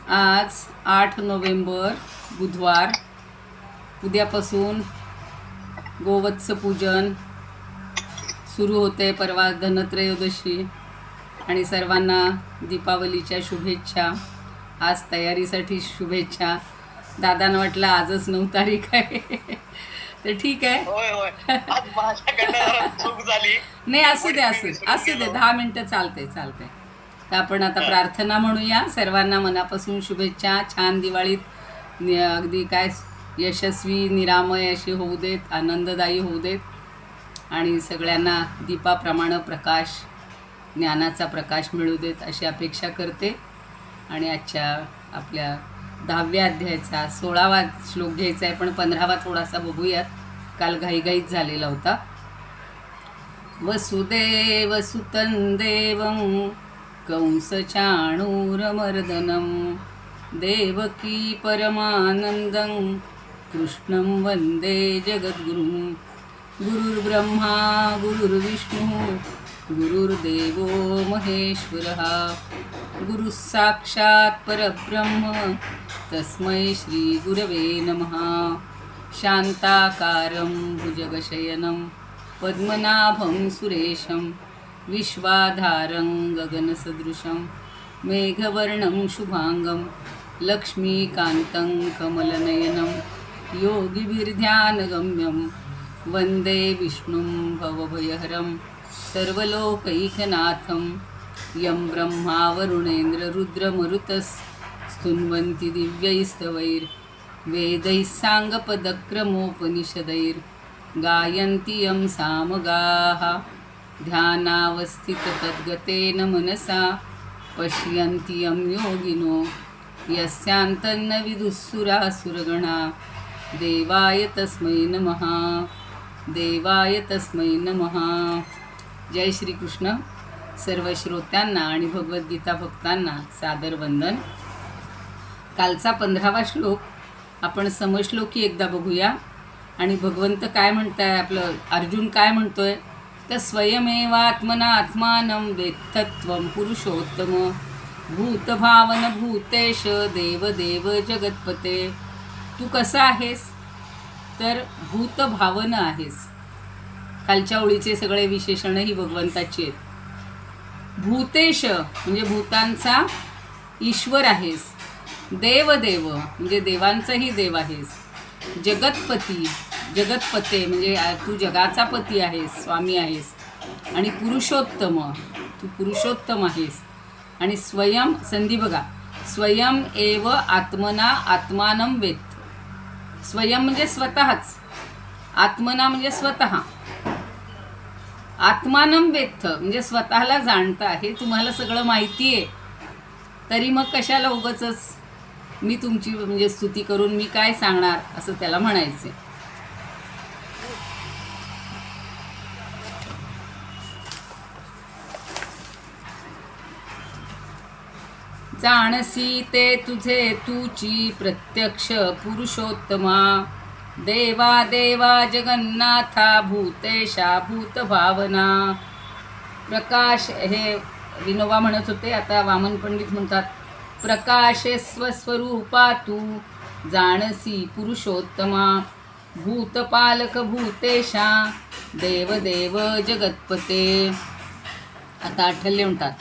आज 8 नोव्हेंबर बुधवार. उद्यापासून गोवत्स पूजन सुरू होते. परवा धनत्रयोदशी आणि सर्वांना दीपावलीच्या शुभेच्छा. आज तयारीसाठी शुभेच्छा. दादांना वाटलं आजच 9 तारीख आहे तर ठीक आहे. होय होय आज माझ्याकडनं चूक झाली. नाही असू दे असू दे 10 मिनटं चालते. तर आपण आता प्रार्थना म्हणूया. सर्वांना मनापासून शुभेच्छा. छान दिवाळीत अगदी काय यशस्वी निरामय अशी होऊ देत, आनंददायी होऊ देत आणि सगळ्यांना दीपाप्रमाणे प्रकाश, ज्ञानाचा प्रकाश मिळू देत अशी अपेक्षा करते. आणि आजच्या आपल्या 10व्या अध्यायाचा 16वा श्लोक घ्यायचा आहे, पण 15वा थोडासा बघूयात. काल घाईघाईत झालेला होता. वसुदेव सुतं देवं कंसचाणूरमर्दनं देवकी परमानंदं कृष्णं वंदे जगद्गुरुं. गुरुर्ब्रह्मा गुरुर्विष्णू गुरुर्देवो महेश्वरः गुरुः साक्षात् परब्रह्म तस्मै श्री गुरवे नमः. शान्ताकारं भुजगशयनं पद्मनाभं सुरेशं विश्वाधारं गगनसदृशं मेघवर्णं शुभांगं लक्ष्मीकान्तं कमलनयनं योगिभिर्ध्यानगम्यं वन्दे विष्णुं भवभयहरं सर्वलोकैकनाथं. यं ब्रह्मा वरुणेन्द्ररुद्रमरुतस्तुन्वन्ति दिव्यैस्तवैर्वेदैः साङ्गपदक्रमोपनिषदैर्गायन्ति यं सामगाः. ध्यानावस्थिततद्गतेन मनसा पश्यन्ति यं योगिनो यस्यान्तन्न विदुःसुरासुरगणा. देवाय तस्मै नमः. जय श्रीकृष्ण. सर्व श्रोत्यांना आणि भगवद्गीता भक्तांना सादर वंदन. कालचा 15वा श्लोक आपण समश्लोकी एकदा बघूया. आणि भगवंत काय म्हणताय, आपलं अर्जुन काय म्हणतोय, तर स्वयमेवात्मना आत्मानं वेत्तत्वं पुरुषोत्तम भूतभावन भूतेश देवदेव जगत्पते. तू कसा आहेस, तर भूतभावन आहेस. कालच्या ओळीचे सगळे विशेषणही भगवंताची आहेत. भूतेश म्हणजे भूतांचा ईश्वर आहेस. देवदेव म्हणजे देवांचाही देव आहेस. जगतपते म्हणजे तू जगाचा पती आहेस, स्वामी आहेस. आणि पुरुषोत्तम, तू पुरुषोत्तम आहेस. आणि स्वयं, संधी बघा, स्वयं एव आत्मना आत्मानं वेत्त. स्वयं म्हणजे स्वतःच, आत्मना म्हणजे स्वतः, आत्मानं वेत्थ म्हणजे स्वतःला जाणता. हे तुम्हाला सगळं माहिती आहे, तरी मग कशाला उगाचच मी तुमची म्हणजे स्तुती करून मी काय सांगणार, असं त्याला म्हणायचे. जाणसी ते तुझे तूची प्रत्यक्ष पुरुषोत्तमा. देवा देवा जगन्नाथा भूतेशा भूतभावना. प्रकाश, हे विनोबा म्हणत होते, आता वामन पंडित म्हणतात, प्रकाशे स्वस्वरूपा तू जाणसी पुरुषोत्तमा. भूतपालक भूतेशा देवदेव जगत्पते. आता आठल्य म्हणतात,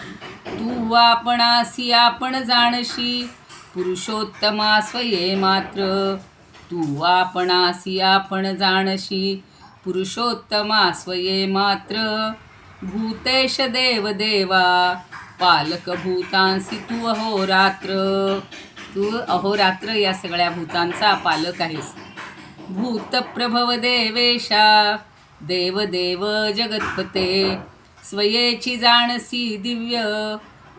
तू आपणासी आपण जाणशी पुरुषोत्तमा स्वये मात्र. तू आपणासी आपण जाणशी पुरुषोत्तमा स्वये मात्र. भूतेश देवदेवा पालक भूतांसी तू अहोरात्र. तू अहोरात्र या सगळ्या भूतांचा पालक आहेस. भूतप्रभव देवेशा देवदेव जगत्पते. स्वयेची जाणसी दिव्य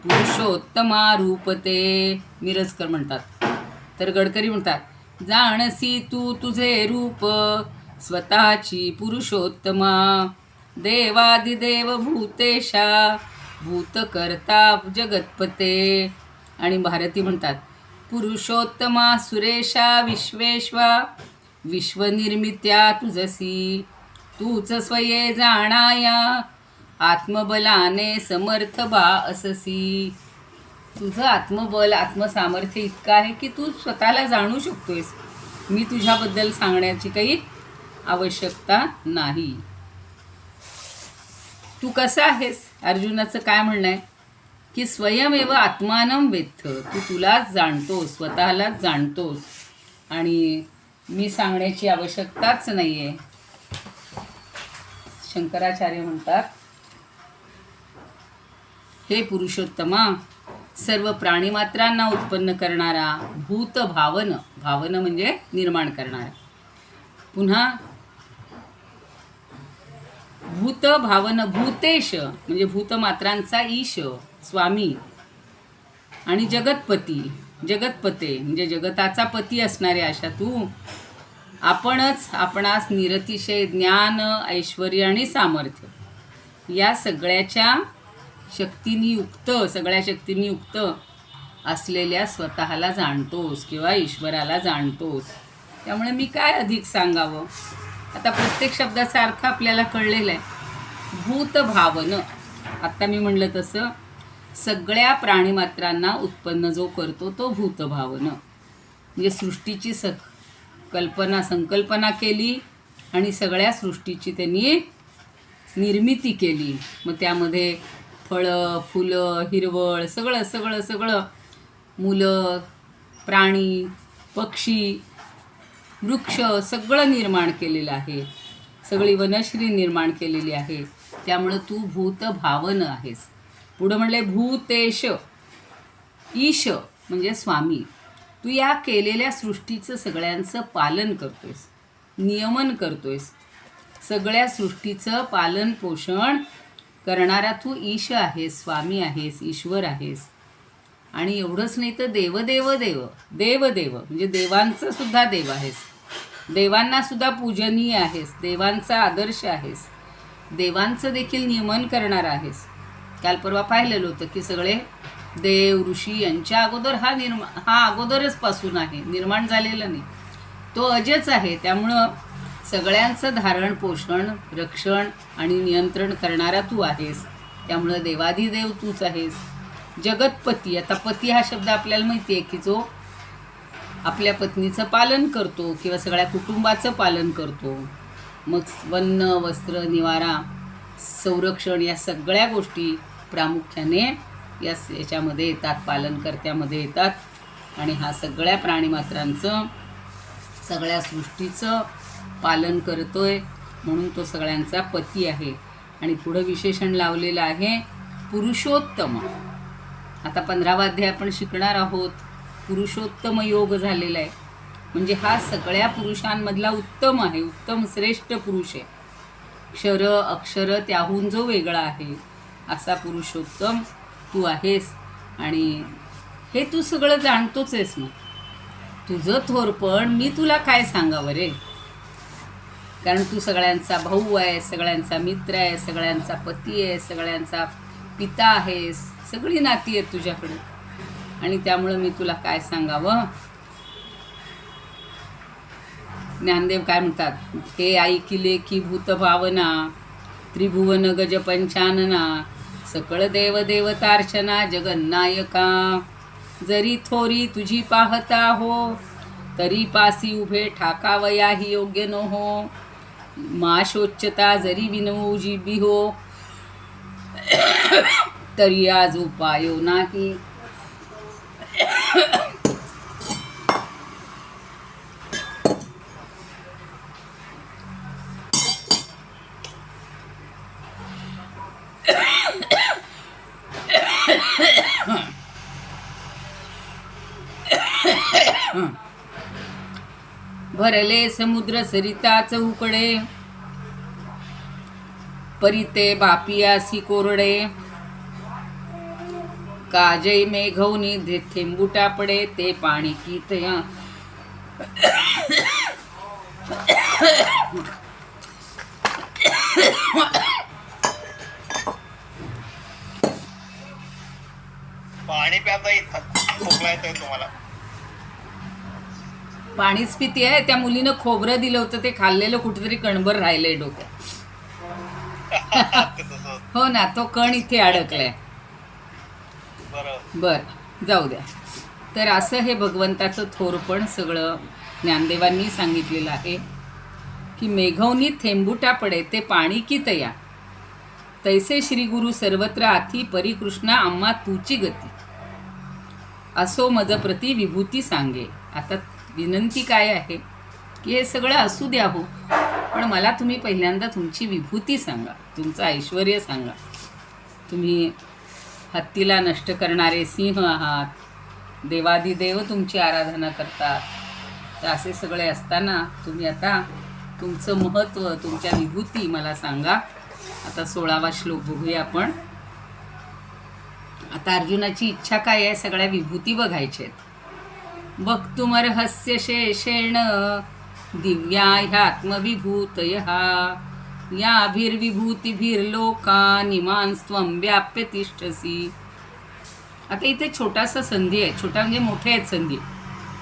पुरुषोत्तमा रूपते. मिरजकर म्हणतात. तर गडकरी म्हणतात, जाणसी तू तुझे रूप स्वतःची पुरुषोत्तमा. देवादिदेव भूतेशा भूतकर्ता जगत्पते. आणि भारती म्हणतात, पुरुषोत्तमा सुरेशा विश्वेश्वा विश्वनिर्मित्या तुझसी. तूच स्वये जाणाया आत्मबलाने समर्थ बा अससी. तुझं आत्मबल आत्मसामर्थ्य इतकं आहे की तू स्वतःला जाणू शकतोयस. मी तुझ्याबद्दल सांगण्याची काही आवश्यकता नाही. तू कसा आहेस? अर्जुनाचं काय म्हणणं आहे की स्वयमेव आत्मानं वेत्थ. तू तुलाच जाणतोस, स्वतःलाच जाणतोस आणि मी सांगण्याची आवश्यकताच नाही आहे. शंकराचार्य म्हणतात, हे पुरुषोत्तमा, सर्व प्राणीमात्रांना उत्पन्न करणारा भूत भावन, भावन म्हणजे निर्माण करणारा, पुन्हा भूत भावन भूतेश म्हणजे भूतमात्रांचा ईश स्वामी, आणि जगतपती जगतपते म्हणजे जगताचा पती असणारे अशा तू आपणच आपणास निरतिशय ज्ञान, ऐश्वर्य आणि सामर्थ्य या सगळ्या शक्तींनी युक्त असलेल्या स्वतःला जाणतोस किंवा ईश्वराला जाणतोस. त्यामुळे मी काय अधिक सांगावं. आता प्रत्येक शब्दाचा अर्थ आपल्याला कळलेला आहे. भूतभावन, आत्ता मी म्हणलं तसं सगळ्या प्राणीमात्रांना उत्पन्न जो करतो तो भूतभावन, म्हणजे सृष्टीची संकल्पना केली आणि सगळ्या सृष्टीची त्यांनी निर्मिती केली. मग त्यामध्ये फळं, फुलं, हिरवळ सगळं मुलं, प्राणी, पक्षी, वृक्ष सगळं निर्माण केलेलं आहे. सगळी वनश्री निर्माण केलेली आहे. त्यामुळं तू भूतभावन आहेस. पुढं म्हणले भूतेश, ईश म्हणजे स्वामी. तू या केलेल्या सृष्टीचं सगळ्यांचं पालन करतोयस, नियमन करतोयस. सगळ्या सृष्टीचं पालन पोषण करणारा तू ईश आहेस, स्वामी आहेस, ईश्वर आहेस. आणि एवढंच नाही तर देवदेव म्हणजे देवांचं सुद्धा देव आहेस. देवांना सुद्धा पूजनीय आहेस, देवांचा आदर्श आहेस, देवांचं देखील नियमन करणार आहेस. काल परवा पाहिलेलं होतं की सगळे देव ऋषी यांच्या अगोदर हा अगोदरच पासून आहे, निर्माण झालेला नाही, तो अजच आहे. त्यामुळं सगळ्यांचं धारण पोषण, रक्षण आणि नियंत्रण करणारा तू आहेस. त्यामुळं देवाधिदेव तूच आहेस. जगतपती, आता पती हा शब्द आपल्याला माहिती आहे की जो आपल्या पत्नीचं पालन करतो किंवा सगळ्या कुटुंबाचं पालन करतो. मग वन्न, वस्त्र, निवारा, संरक्षण या सगळ्या गोष्टी प्रामुख्याने याच्यामध्ये येतात, पालनकर्त्यामध्ये येतात. आणि हा सगळ्या प्राणीमात्रांचं, सगळ्या सृष्टीचं पालन करतोय म्हणून तो सगळ्यांचा पती आहे. आणि पुढं विशेषण लावलेलं आहे पुरुषोत्तम. आता 15वा अध्याय आपण शिकणार आहोत. पुरुषोत्तम योग झालेला आहे म्हणजे हा सगळ्या पुरुषांमधला उत्तम आहे, उत्तम श्रेष्ठ पुरुष आहे. क्षर अक्षर त्याहून जो वेगळा आहे असा पुरुषोत्तम तू आहेस. आणि हे तू सगळं जाणतोच आहेस. मग तुझं थोरपण मी तुला काय सांगावं रे, कारण तू सगळ्यांचा भाऊ आहे, सगळ्यांचा मित्र आहे, सगळ्यांचा पती आहे, सगळ्यांचा पिता आहेस, सगळी नाती आहेत तुझ्याकडे. आणि त्यामुळं मी तुला काय सांगावं. ज्ञानदेव काय म्हणतात, हे ऐकिले की भूतभावना, त्रिभुवन गज पंचानना, सकळ देवदेवतार्चना जगन्नायका. जरी थोरी तुझी पाहता हो, तरी पासी उभे ठाकावया ही योग्य न हो. माशोच्चता जरी विनवूजी बी हो, तरी आज उपायो नाही. भरले समुद्र सरिता चौकडे, परिते बापियासी कोरडे. काजई मेघवनी थेंबुटा पडे, ते पाणी कितया. पाणी प्याता खोकला येतोय तुम्हाला? पाणीच पिती आहे. त्या मुलीनं खोबरं दिलं होतं, ते खाल्लेलं कुठेतरी कणभर राहिलंय डोक्यात. ते तसं होतं. हो ना, तो कण इथे अडकलाय. बरं. बर जाऊ द्या. तर असं हे भगवंताचं थोरपण सगळं ज्ञानदेवांनी सांगितलेलं आहे की मेघवनी थेंबुटा पडे ते पाणी की तया, तैसे श्री गुरु सर्वत्र आथी परिकृष्णा आम्हा तूची गती, असो मज प्रति विभूती सांगे. आता विनंती काय आहे की हे सगळं असू द्या हो, पण मला तुम्ही पहिल्यांदा तुमची विभूती सांगा, तुमचं ऐश्वर सांगा. तुम्ही हत्तीला नष्ट करणारे सिंह आहात, देवादिदेव तुमची आराधना करतात. तर असे सगळे असताना तुम्ही आता तुमचं महत्त्व, तुमच्या विभूती मला सांगा. आता 16वा श्लोक बघूया आपण. आता अर्जुनाची इच्छा काय आहे? सगळ्या विभूती बघायच्या आहेत. वक्तुमर्हस्य शेषेण दिव्या ह्यात्मविभूतयः याभिर्विभूतिभिर्लोकान् इमांस्त्वं व्याप्य तिष्ठसि. आता इथे छोटासा संधी आहे, छोटा म्हणजे मोठे आहेत संधी.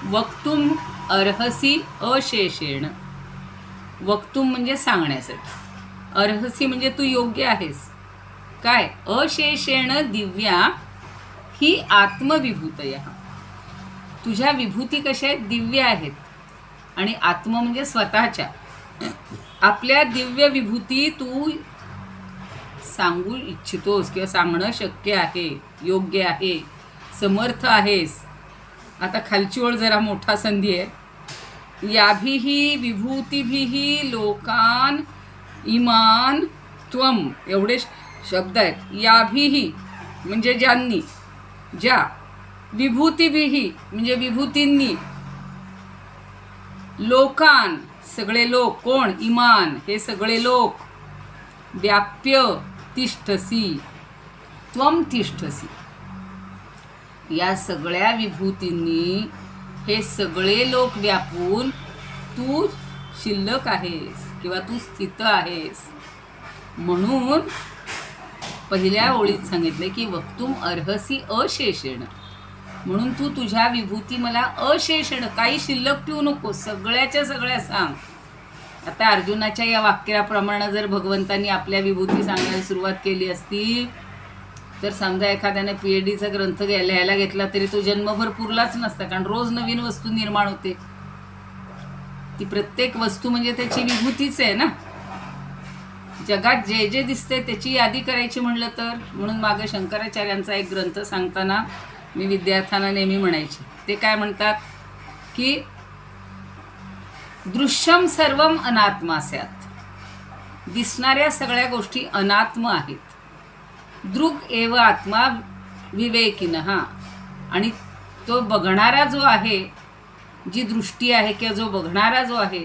वक्तुम अर्हसी अशेषेण. वक्तुम म्हणजे सांगण्यासाठी, अर्हसी म्हणजे तू योग्य आहेस. काय? अशेषेण दिव्या ही आत्मविभूतयः. तुझ्या विभूती कशा आहेत? दिव्य आहेत. आणि आत्म म्हणजे स्वतःच्या, आपल्या दिव्य विभूती तू सांगू इच्छितोस किंवा सांगणं शक्य आहे, योग्य आहे, समर्थ आहेस. आता खालची ओळ जरा मोठा संधी आहे. याभिही विभूतिभिही लोकान इमान त्वम, एवढे शब्द आहेत. याभिही म्हणजे ज्यांनी, ज्या, विभूतिभिही म्हणजे विभूतींनी, लोकान सगळे लोक, कोण? इमान हे सगळे लोक, व्याप्य तिष्ठसी त्वम तिष्ठसी. या सगळ्या विभूतींनी हे सगळे लोक व्यापून तू शिल्लक आहेस किंवा तू स्थित आहेस. म्हणून पहिल्या ओळीत सांगितले की वक्तुम अर्हसी अशेषेण. म्हणून तू तुझ्या विभूती मला अशेषण, काही शिल्लक ठेवू नको, सगळ्याच्या सगळ्या सांग. आता अर्जुनाच्या या वाक्याप्रमाणे जर भगवंतांनी आपल्या विभूती सांगायला सुरुवात केली असती तर समजा एखाद्याने PhDचा ग्रंथ लिहायला घेतला तरी तो जन्मभर पुरलाच नसता, कारण रोज नवीन वस्तू निर्माण होते. ती प्रत्येक वस्तू म्हणजे त्याची विभूतीच आहे ना. जगात जे जे दिसते त्याची यादी करायची म्हणलं तर, म्हणून मागे शंकराचार्यांचा एक ग्रंथ सांगताना मी विद्यार्थ्यांना नेहमी म्हणायचे, ते काय म्हणतात की दृश्यम सर्वम अनात्मा स्यात्. दिसणाऱ्या सगळ्या गोष्टी अनात्म आहेत. दृग एव आत्मा विवेकिनः. आणि तो बघणारा जो आहे, जी दृष्टी आहे किंवा जो बघणारा जो आहे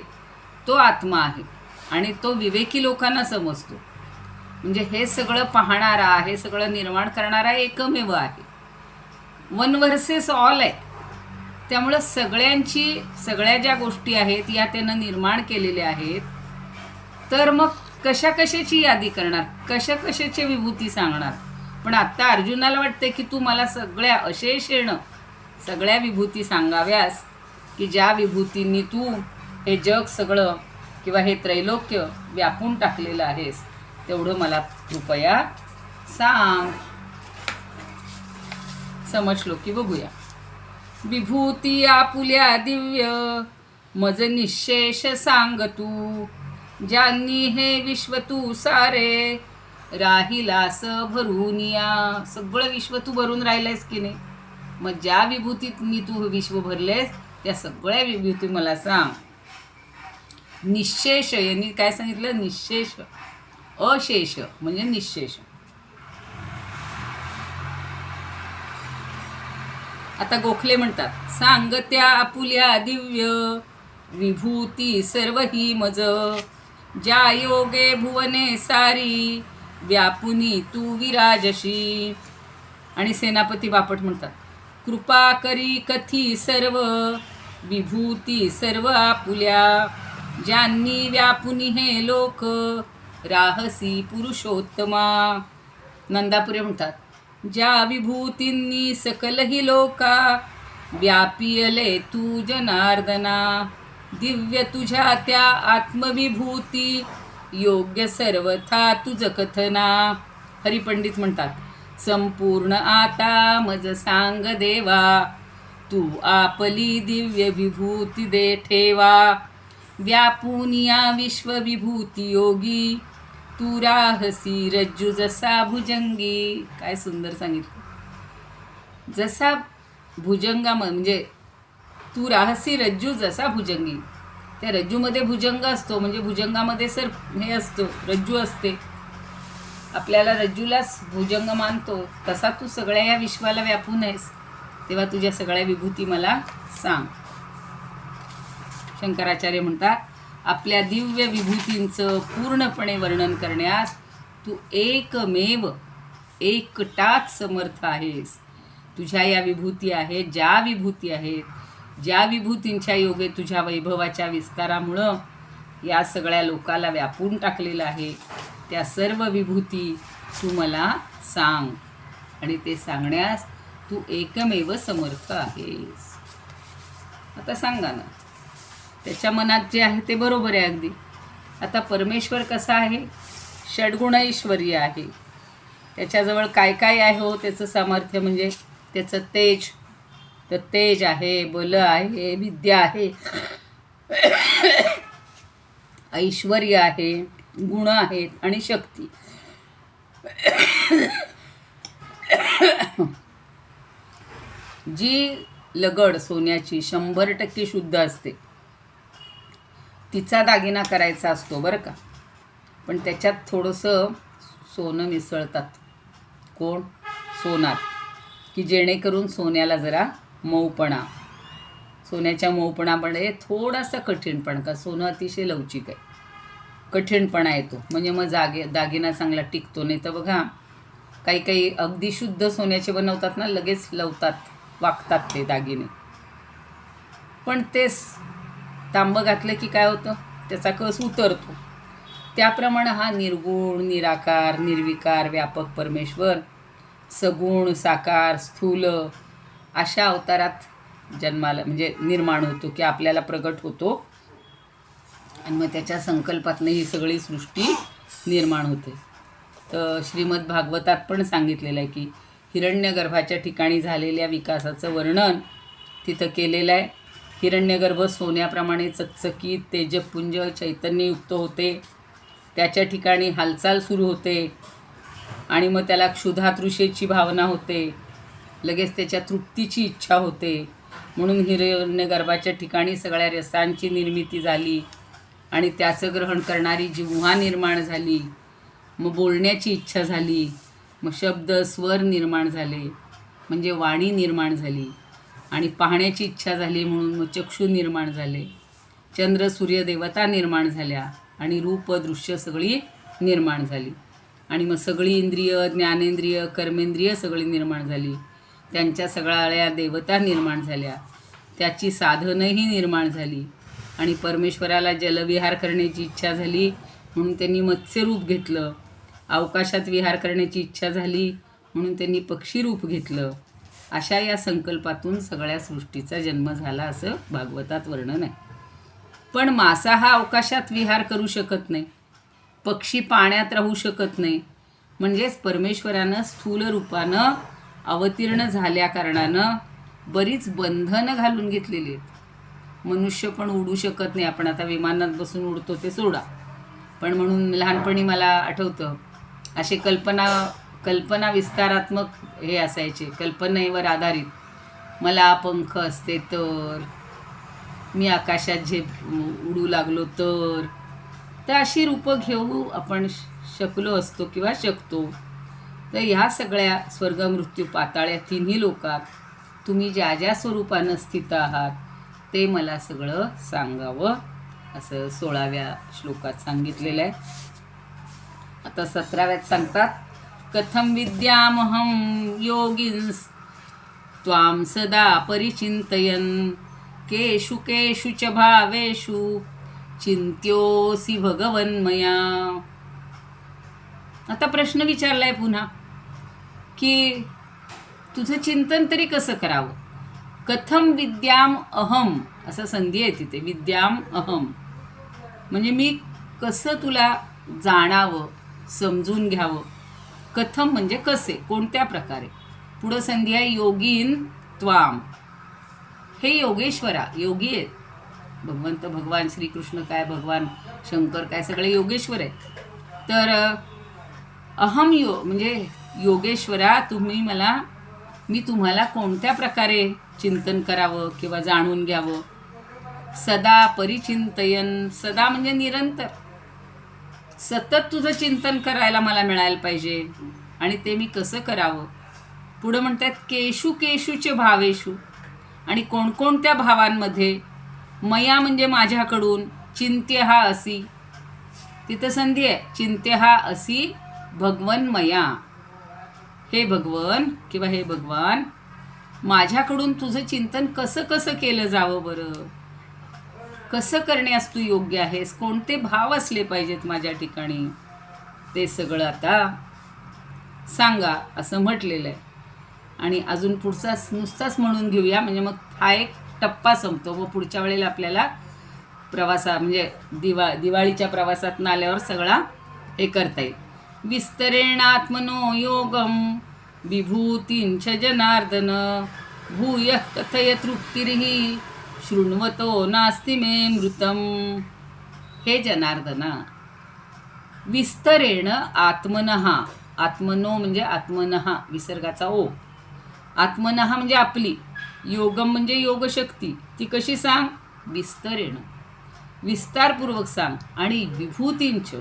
तो आत्मा आहे आणि तो विवेकी लोकांना समजतो. म्हणजे हे सगळं पाहणारा, हे सगळं निर्माण करणारा एकमेव आहे. वन व्हर्सेस ऑल आहे. त्यामुळं सगळ्या ज्या गोष्टी आहेत या त्यानं निर्माण केलेल्या आहेत. तर मग कशाची यादी करणार, कशाची विभूती सांगणार. पण आत्ता अर्जुनाला वाटते की तू मला सगळ्या अशेषेण सगळ्या विभूती सांगाव्यास, की ज्या विभूतींनी तू हे जग सगळं किंवा हे त्रैलोक्य व्यापून टाकलेलं आहेस, तेवढं मला कृपया सांग. समजलो की बघूया. विभूती आपुल्या दिव्य मज निशेष सांग तू, ज्यांनी हे विश्व तू सारे राहिलास भरून या. सगळं विश्व तू भरून राहिलायस की नाही. मग ज्या विभूतीतनी तू विश्व भरलेस त्या सगळ्या विभूती मला सांग. निशेष, यांनी काय सांगितलं? निशेष. अशेष म्हणजे निशेष. आता गोखले म्हणतात, सांग त्या आपुल्या दिव्य विभूती सर्व ही मज, ज्या योगे भुवने सारी व्यापुनी तू विराजशी. आणि सेनापती बापट म्हणतात, कृपा करी कथी सर्व विभूती सर्व आपुल्या, ज्यांनी व्यापुनी हे लोक राहसी पुरुषोत्तमा. नंदापुरे म्हणतात, ज्या विभूतींनी सकलही लोका व्यापियले तू जनार्दना, दिव्य तुझ्या त्या आत्मविभूती योग्य सर्वथा तुझ कथना. हरिपंडित म्हणतात, संपूर्ण आता मज सांग देवा, तू आपली दिव्य विभूती दे ठेवा. व्यापून या विश्व विभूती योगी, तू राहसी रज्जू जसा भुजंगी. काय सुंदर सांगितलं. जसा भुजंगा म्हणजे तू राहसी रज्जू जसा भुजंगी. त्या रज्जूमध्ये भुजंग असतो, म्हणजे भुजंगामध्ये हे असतो, रज्जू असते. आपल्याला रज्जूलाच भुजंग मानतो, तसा तू सगळ्या या विश्वाला व्यापून आहेस. तेव्हा तुझ्या सगळ्या विभूती मला सांग. शंकराचार्य म्हणतात, आपल्या दिव्य विभूतींचं पूर्णपणे वर्णन करण्यास तू एकमेव एकटाच समर्थ आहेस. तुझ्या या विभूती आहेत, ज्या विभूती आहेत, ज्या विभूतींच्या योगे तुझ्या वैभवाच्या विस्तारामुळं या सगळ्या लोकाला व्यापून टाकलेलं आहे, त्या सर्व विभूती तू मला सांग. आणि ते सांगण्यास तू एकमेव समर्थ आहेस. आता सांगा ना, त्याच्या मनात जे आहे ते बरोबर आहे अगदी. आता परमेश्वर कसा आहे? षड्गुण ऐश्वर्य आहे. त्याच्याजवळ काय काय आहे हो? त्याचं सामर्थ्य म्हणजे त्याचं तेज, तर तेज आहे, बल आहे, विद्या आहे, ऐश्वर्य आहे, गुण आहेत आणि शक्ती. जी लगड सोन्याची 100% शुद्ध असते, तिचा दागिना करायचा असतो बरं का. पण त्याच्यात थोडंसं सोनं मिसळतात. कोण? सोनार, की जेणेकरून सोन्याला जरा मऊपणा, सोन्याच्या मऊपणामध्ये थोडासा कठीणपणा, का सोनं अतिशय लवचिक आहे, कठीणपणा येतो, म्हणजे मग दागिना चांगला टिकतो. नाही तर बघा काही काही अगदी शुद्ध सोन्याचे बनवतात ना, लगेच लवतात, वागतात ते दागिने. पण तेच तांबं घातलं की काय होतं? त्याचा कस उतरतो. त्याप्रमाणे हा निर्गुण, निराकार, निर्विकार, व्यापक परमेश्वर सगुण, साकार, स्थूल अशा अवतारात जन्माला म्हणजे निर्माण होतो, की आपल्याला प्रगट होतो. आणि मग त्याच्या संकल्पातनं ही सगळी सृष्टी निर्माण होते. तर श्रीमद भागवतात पण सांगितलेलं आहे की हिरण्यगर्भाच्या ठिकाणी झालेल्या विकासाचं वर्णन तिथं केलेलं आहे. हिरण्यगर्भ सोन्याप्रमाणे चकचकीत तेजपुंज चैतन्ययुक्त होते. त्याच्या ठिकाणी हालचाल सुरू होते आणि मग त्याला क्षुधातृषेची भावना होते, लगेच त्याच्या तृप्तीची इच्छा होते. म्हणून हिरण्यगर्भाच्या ठिकाणी सगळ्या रसांची निर्मिती झाली आणि त्याचं ग्रहण करणारी जिव्हा निर्माण झाली. मग बोलण्याची इच्छा झाली, मग शब्द स्वर निर्माण झाले, म्हणजे वाणी निर्माण झाली. आणि पाहण्याची इच्छा झाली म्हणून मग चक्षु निर्माण झाले. चंद्र सूर्य देवता निर्माण झाल्या आणि रूप दृश्य सगळी निर्माण झाली. आणि मग सगळी इंद्रिय, ज्ञानेंद्रिय, कर्मेंद्रिय सगळी निर्माण झाली. त्यांच्या सगळ्या देवता निर्माण झाल्या, त्याची साधनंही निर्माण झाली. आणि परमेश्वराला जलविहार करण्याची इच्छा झाली म्हणून त्यांनी मत्स्यरूप घेतलं. अवकाशात विहार करण्याची इच्छा झाली म्हणून त्यांनी पक्षीरूप घेतलं. अशा या संकल्पातून सगळ्या सृष्टीचा जन्म झाला असं भागवतात वर्णन आहे. पण मासा हा अवकाशात विहार करू शकत नाही, पक्षी पाण्यात राहू शकत नाही. म्हणजेच परमेश्वरानं स्थूल रूपानं अवतीर्ण झाल्या कारणानं बरीच बंधनं घालून घेतलेली आहेत. मनुष्य पण उडू शकत नाही. आपण आता विमानात बसून उडतो ते सोडा, पण म्हणून लहानपणी मला आठवतं असे कल्पना विस्तारात्मक हे असायचे, कल्पनेवर आधारित. मला पंख असते तर, मी आकाशात उडू लागलो तर अशी रूपं घेऊ आपण शकलो असतो किंवा शकतो. तर ह्या सगळ्या स्वर्ग, मृत्यू, पाताळ या तिन्ही लोकात तुम्ही ज्या ज्या स्वरूपानं स्थित आहात ते मला सगळं सांगावं असं 16व्या श्लोकात सांगितलेलं आहे. आता 17व्यात सांगतात, कथम विद्यामहं योगिन्स त्वां सदा परिचिंतयन् केषु केषु च भावेषु चिंत्योऽसि भगवन्मया. आता प्रश्न विचारलाय पुन्हा की तुझं चिंतन तरी कसं करावं. कथम विद्याम अहम असं संधी आहे तिथे. विद्याम अहम म्हणजे मी कसं तुला जाणावं, समजून घ्यावं. कथम म्हणजे कसे, कोणत्या प्रकारे. पुढं संधी आहे योगीन त्वाम. हे योगेश्वरा, योगी आहेत. भगवंत भगवान श्रीकृष्ण काय, भगवान शंकर काय, सगळे योगेश्वर आहेत. तर अहम म्हणजे योगेश्वरा, मी तुम्हाला कोणत्या प्रकारे चिंतन करावं किंवा जाणून घ्यावं. सदा परिचिंतयन, सदा म्हणजे निरंतर, सतत तुझं चिंतन करायला मला मिळायला पाहिजे. आणि ते मी कसं करावं. पुढं म्हणतात केशू केशूचे भावेशू, आणि कोणकोणत्या भावांमध्ये. मया म्हणजे माझ्याकडून, चिंत्य हा असी, तिथं संधी आहे, चिंत्य हा असी भगवन मया. हे भगवन किंवा हे भगवान, माझ्याकडून तुझं चिंतन कसं कसं केलं जावं बरं. कसं करण्यास तू योग्य आहेस, कोणते भाव असले पाहिजेत माझ्या ठिकाणी, ते सगळं आता सांगा असं म्हटलेलं आहे. आणि अजून पुढचा नुसताच म्हणून घेऊया, म्हणजे मग हा एक टप्पा संपतो. व पुढच्या वेळेला आपल्याला म्हणजे दिवाळीच्या प्रवासात आल्यावर सगळा हे करता येईल. विस्तरेणात्मनो योगम विभूतींच जनार्दन भूय कथय तृप्तिर्हि शृण्वतो नास्ति मे मृतम. हे जनार्दना, विस्तरेण आत्मनः, आत्मनो म्हणजे आत्मनः विसर्गाचा ओ, आत्मनः म्हणजे आपली, योगम म्हणजे योगशक्ती, ती कशी सांग, विस्तरेण, विस्तारपूर्वक सांग. आणि विभूतींच,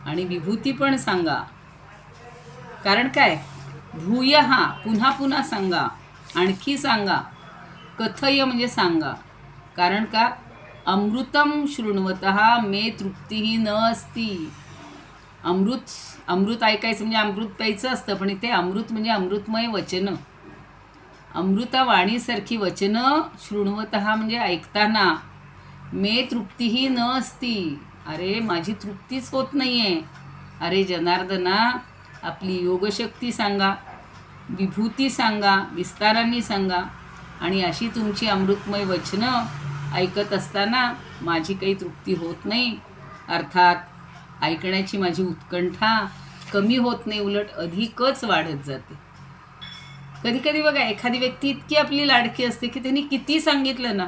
आणि विभूती पण सांगा. कारण काय, भूय हा पुन्हा पुन्हा सांगा, आणखी सांगा. कथय म्हणजे सांगा. कारण का, अमृतम शृण्वतः मे तृप्तीही न असती. अमृत ऐकायचं म्हणजे अमृत प्यायचं असतं, पण इथे अमृत म्हणजे अमृतमय वचनं, अमृतवाणीसारखी वचनं. शृण्वतः म्हणजे ऐकताना. मे तृप्तीही न असती, अरे माझी तृप्तीच होत नाही आहे. अरे जनार्दना, आपली योगशक्ती सांगा, विभूती सांगा, विस्तारांनी सांगा. आणि अशी तुमची अमृतमय वचनं ऐकत असताना माझी काही तृप्ती होत नाही. अर्थात ऐकण्याची माझी उत्कंठा कमी होत नाही, उलट अधिकच वाढत जाते. कधी कधी बघा, एखादी व्यक्ती इतकी आपली लाडकी असते की त्यांनी किती सांगितलं ना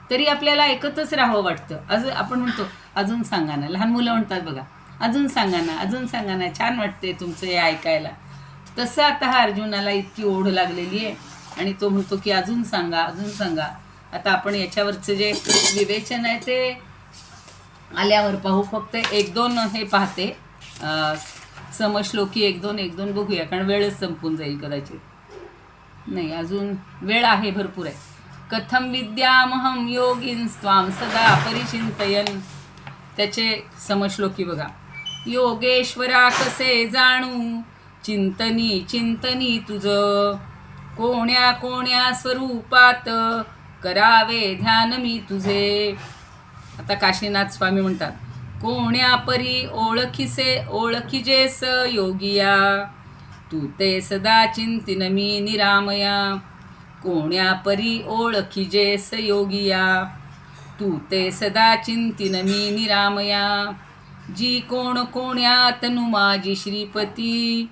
तरी आपल्याला ऐकतच राहावं वाटतं. आपण म्हणतो अजून सांगा ना, लहान मुलं म्हणतात बघा, अजून सांगा ना, अजून सांगा ना, छान वाटते तुमचं हे ऐकायला. तसं आता हा अर्जुनाला इतकी ओढ लागलेली आहे आणि तो म्हणतो की अजून सांगा, अजून सांगा. आता आपण याच्यावरचं जे विवेचन आहे ते आल्यावर पाहू. फक्त 1-2 हे पाहते, समश्लोकी 1-2 बघूया, कारण वेळच संपून जाईल कदाचित. नाही, अजून वेळ आहे, भरपूर आहे. कथम विद्यामहम योगीन स्वाम सदा परिचिंतयन, त्याचे समश्लोकी बघा. योगेश्वरा कसे जाणू चिंतनी चिंतनी तुझं, कोण्या कोण्या स्वरूपात करावे ध्यान मी तुझे. आता काशीनाथ स्वामी म्हणतात, कोण्या परी ओळखीजेस योगिया, तू ते सदा चिंतिन मी निरामया. कोण्या परी ओळखीजेस योगिया, तू ते सदा चिंतिन मी निरामया. जी कोण कोण्या तनु माझी श्रीपती,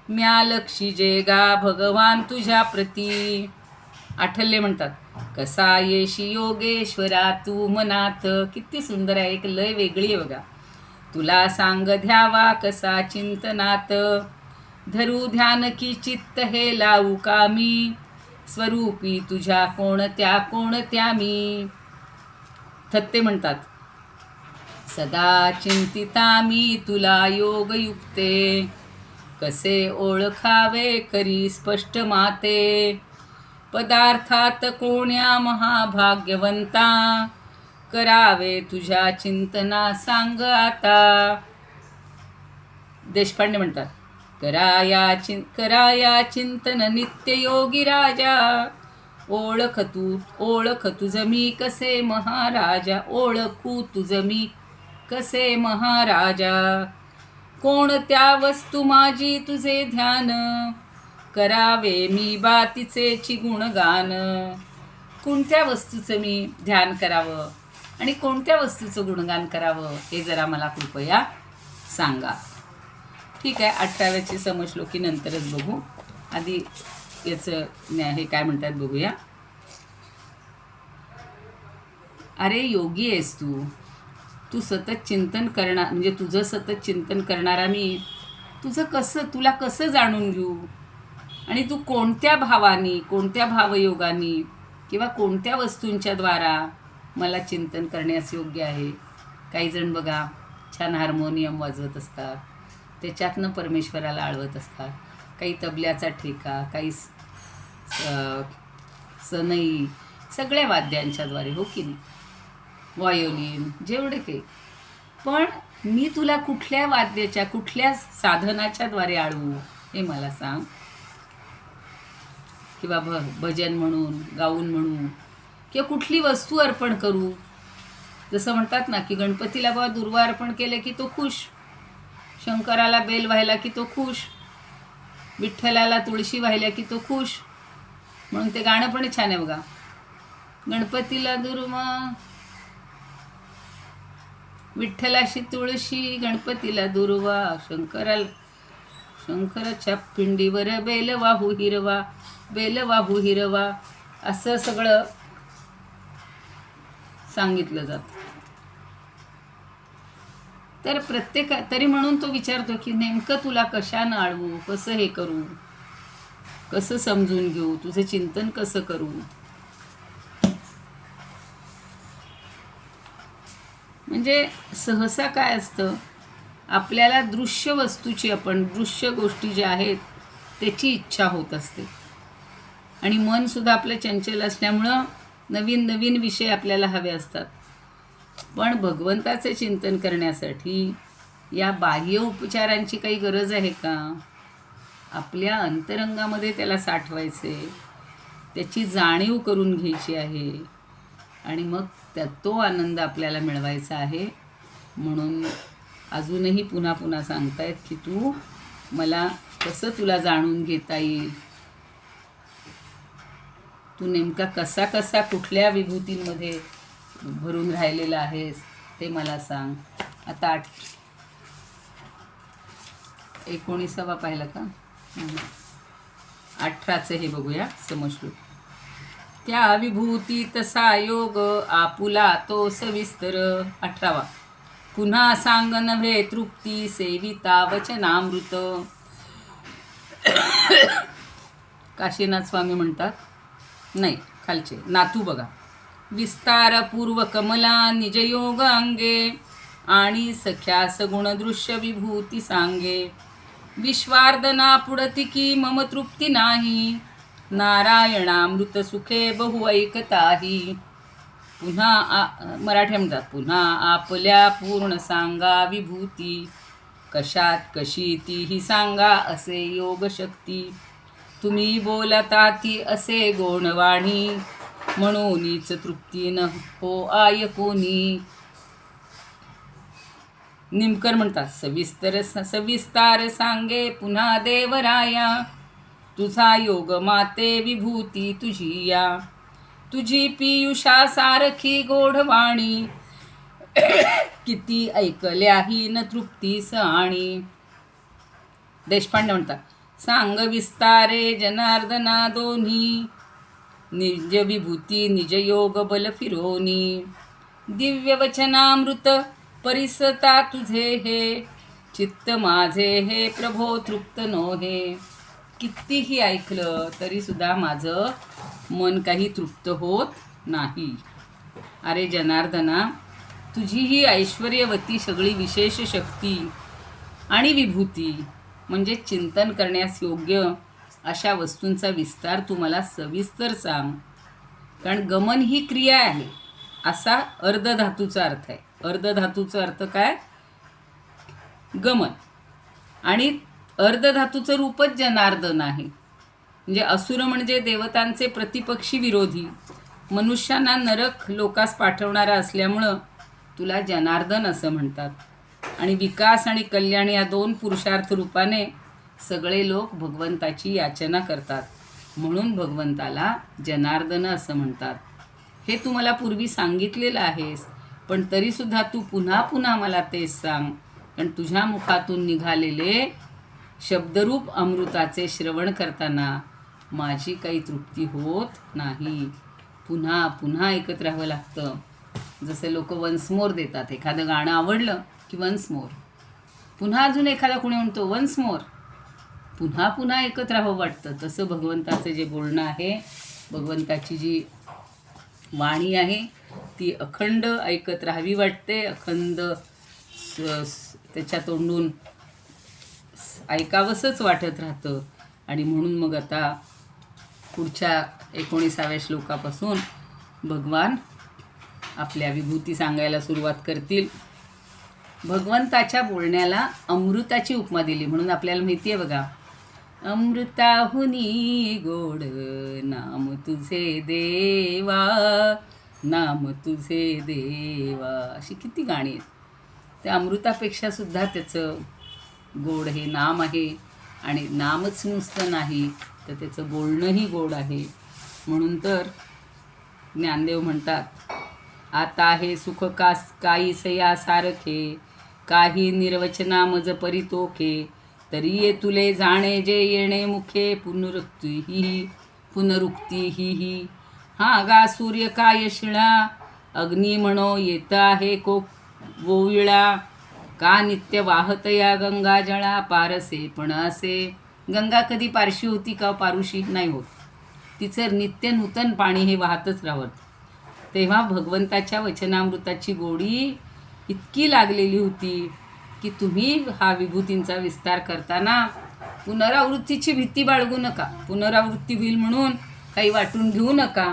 म्या लक्षिजे गा भगवान तुझ्या प्रती. आठल्ले म्हणतात, कसा येशी योगेश्वरा तू मनात. किती सुंदर आहे, एक लय वेगळी आहे बघा. तुला सांग ध्यावा कसा चिंतनात, धरू ध्यान की चित्त हे लावू कामी, स्वरूपी तुझ्या कोणत्या कोणत्या मी. थत्ते म्हणतात, सदा चिंतिता मी तुला योगयुक्ते, कसे ओळखावे करी स्पष्ट माते. पदार्थात कोण्या महाभाग्यवंता, करावे तुझ्या चिंतना सांग आता. देशपांडे म्हणतात, कराया चिंतन नित्य योगी राजा, ओळख तुझ मी कसे महाराजा, ओळखू तुझ मी कसे महाराजा. कोणत्या वस्तू माझी तुझे ध्यान, करावे मी बातीचेची गुणगान. कोणत्या वस्तूचं मी ध्यान करावं आणि कोणत्या वस्तूचं गुणगान करावं हे जरा मला कृपया सांगा. ठीक आहे, 18व्याची समश्लोकी नंतरच बघू. आधी याचं हे काय म्हणतात बघूया. अरे योगी आहेस तू सतत चिंतन करणार, म्हणजे तुझं सतत चिंतन करणारा मी तुला कसं जाणून घेऊ, आणि तू कोणत्या भावानी, कोणत्या भावयोगानी किंवा कोणत्या वस्तूंच्या द्वारा मला चिंतन करण्यास योग्य आहे. काही जण बघा छान हार्मोनियम वाजवत असतात, त्याच्यातनं परमेश्वराला आळवत असतात. काही तबल्याचा ठेका, काही सनई, सगळ्या वाद्यांच्याद्वारे, हो की नाही, व्हायोलिन, जेवढे काही. पण मी तुला कुठल्या वाद्याच्या, कुठल्या साधनाच्या द्वारे आळवू हे मला सांग. किंवा भजन म्हणून, गाऊन म्हणू, किंवा कुठली वस्तू अर्पण करू. जसं म्हणतात ना की गणपतीला बाबा दुर्वा अर्पण केले की तो खुश, शंकराला बेल व्हायला की तो खुश, विठ्ठलाला तुळशी व्हायला की तो खुश. म्हणून ते गाणं पण छान आहे बघा, गणपतीला दुर्वा, विठ्ठलाशी तुळशी, गणपतीला दुर्वा, शंकराच्या पिंडीवर बेल वाहू हिरवा, बेल वाहू हिरवा, असं सगळं सांगितलं जातं. तर तरी म्हणून तो विचारतो की नेमकं तुला कशानं आळवू, कसं हे करू, कसं समजून घेऊ, तुझं चिंतन कसं करू. म्हणजे सहसा काय असतं, आपल्याला दृश्य वस्तूची, आपण दृश्य गोष्टी ज्या आहेत त्याची इच्छा होत असते, आणि मन सुद्धा आपलं चंचल असल्यामुळं नवीन नवीन विषय आपल्याला हवे असतात. पण भगवंताचे चिंतन करण्यासाठी या बाह्य उपचारांची काही गरज आहे का? आपल्या अंतरंगामध्ये त्याला साठवायचे, त्याची जाणीव करून घ्यायची आहे, आणि मग तो आनंद आपल्याला मिळवायचा आहे. म्हणून अजूनही पुन्हा पुन्हा सांगतायत की तू मला कसं, तुला जाणून घेता येईल, तू नेमका कसा कसा कुठल्या विभूतींमध्ये भरून राहिलेला आहेस ते मला सांग. आता 19वा पाहिलं का, 18चं हे बघूया समजलो. त्या विभूती तसा योग आपुला तो सविस्तर. 18वा, पुन्हा सांग नव्हे तृप्ती सेविता वचनामृत. काशीनाथ स्वामी म्हणतात, नाही खालचे नातू बघा, विस्तार पूर्व कमला निजयोग अंगे, आणि सख्यास गुण दृश्य विभूती सांगे. विश्वार्दना पुढती की मम तृप्ती नाही, नारायणामृत सुखे बहु ऐकताही. पुन्हा मराठी म्हणतात, पुन्हा आपल्या पूर्ण सांगा विभूती, कशात कशी तीही सांगा असे योग शक्ती. तुम्ही बोलता ती असे गोणवाणी, म्हणूनच तृप्ती न हो आय कोणी. निमकर म्हणतात, सविस्तार सांगे पुन्हा देवराया, तुझा योग माते विभूती तुझी या. तुझी पियुषा सारखी गोडवाणी, किती ऐकल्याही न तृप्ती सआणी. देशपांडे म्हणतात, सांग विस्तारे जनार्दना दोन्ही, निज विभूती निज योग बल फिरोनी. दिव्य वचनामृत परिसता तुझे हे, चित्त माझे हे प्रभो तृप्त नोहे. कितीही ऐकलं तरी सुद्धा माझं मन काही तृप्त होत नाही. अरे जनार्दना, तुझी ही ऐश्वर्यवती सगळी विशेष शक्ती आणि विभूती, म्हणजे चिंतन करण्यास योग्य अशा वस्तूंचा विस्तार तू मला सविस्तर सांग. कारण गमन ही क्रिया आहे असा अर्धधातूचा अर्थ आहे. अर्धधातूचा अर्थ काय? गमन. आणि अर्धधातूचं रूपच जनार्दन आहे. म्हणजे असुर म्हणजे देवतांचे प्रतिपक्षी विरोधी, मनुष्यांना नरक लोकास पाठवणारा असल्यामुळं तुला जनार्दन असं म्हणतात. आणि विकास आणि कल्याण या दोन पुरुषार्थ रूपाने सगळे लोक भगवंताची याचना करतात, म्हणून भगवंताला जनार्दन असं म्हणतात. हे तू मला पूर्वी सांगितलेलं आहेस, पण तरीसुद्धा तू पुन्हा पुन्हा मला तेच सांग. कारण तुझ्या मुखातून निघालेले शब्दरूप अमृताचे श्रवण करताना माझी काही तृप्ती होत नाही. पुन्हा पुन्हा ऐकत राहावं लागतं. जसं लोक वन्स मोर देतात, एखादं गाणं आवडलं की वन्स मोर, पुन्हा अजून एखादा कोणी म्हणतो वन्स मोर, पुन्हा पुन्हा ऐकत राहावं वाटतं. तसं भगवंताचं जे बोलणं आहे, भगवंताची जी वाणी आहे ती अखंड ऐकत राहावी वाटते. अखंड त्याच्या तोंडून ऐकावंसंच वाटत राहतं. आणि म्हणून मग आता पुढच्या 19व्या श्लोकापासून भगवान आपल्या विभूती सांगायला सुरुवात करतील. भगवंताच्या बोलण्याला अमृताची उपमा दिली म्हणून आपल्याला माहिती आहे बघा, अमृताहुनी गोड नाम तुझे देवा, नाम तुझे देवा, अशी किती गाणी आहेत. त्या अमृतापेक्षा सुद्धा त्याचं गोड हे नाम आहे. आणि नामच नुसतं नाही तर त्याचं बोलणंही गोड आहे. म्हणून तर ज्ञानदेव म्हणतात, आता हे सुख काईसया सारखे, काही निर्वचना मज परितोखे, तरी ये तुले जाणे जे येणे मुखे, पुनरुक्ती ही हा गा सूर्य काय शिळा, अग्नी म्हणो येत आहे को गोविळा, का नित्य वाहत या गंगा जळा, पारसे पण असे. गंगा कधी पारशी होती का पारुशी? नाही होत. तिचं नित्य नूतन पाणी हे वाहतच राहत. तेव्हा भगवंताच्या वचनामृताची गोडी इतकी लागलेली होती की तुम्ही हा विभूतींचा विस्तार करताना पुनरावृत्तीची भीती बाळगू नका. पुनरावृत्ती होईल म्हणून काही वाटून घेऊ नका.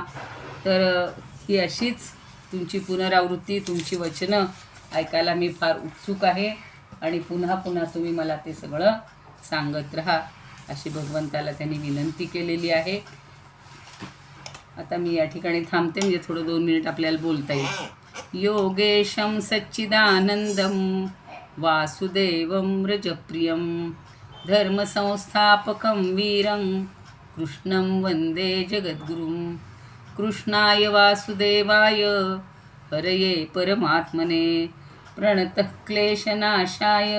तर ही अशीच तुमची पुनरावृत्ती, तुमची वचनं ऐकायला मी फार उत्सुक आहे. आणि पुन्हा पुन्हा तुम्ही मला ते सगळं सांगत राहा अशी भगवंताला त्यांनी विनंती केलेली आहे. आता मी या ठिकाणी थांबते, म्हणजे थोडं 2 मिनिट आपल्याला बोलता येईल. योगेशं सच्चिदानंदं वासुदेवं रजप्रियं, धर्मसंस्थापकं वीरं कृष्णं वन्दे जगद्गुरुं. कृष्णाय वासुदेवाय हरये परमात्मने, प्रणतः क्लेशनाशाय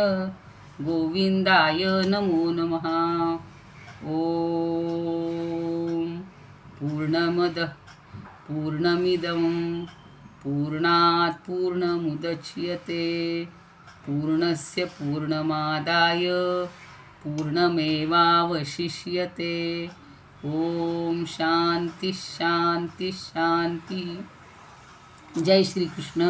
गोविंदाय नमो नमः. ओम पूर्णमदः पूर्णमिदं पूर्णात् पूर्णमुदच्यते, पूर्णस्य पूर्णमादाय पूर्णमेवावशिष्यते. ओम शांती शांती शांती. जय श्री कृष्ण.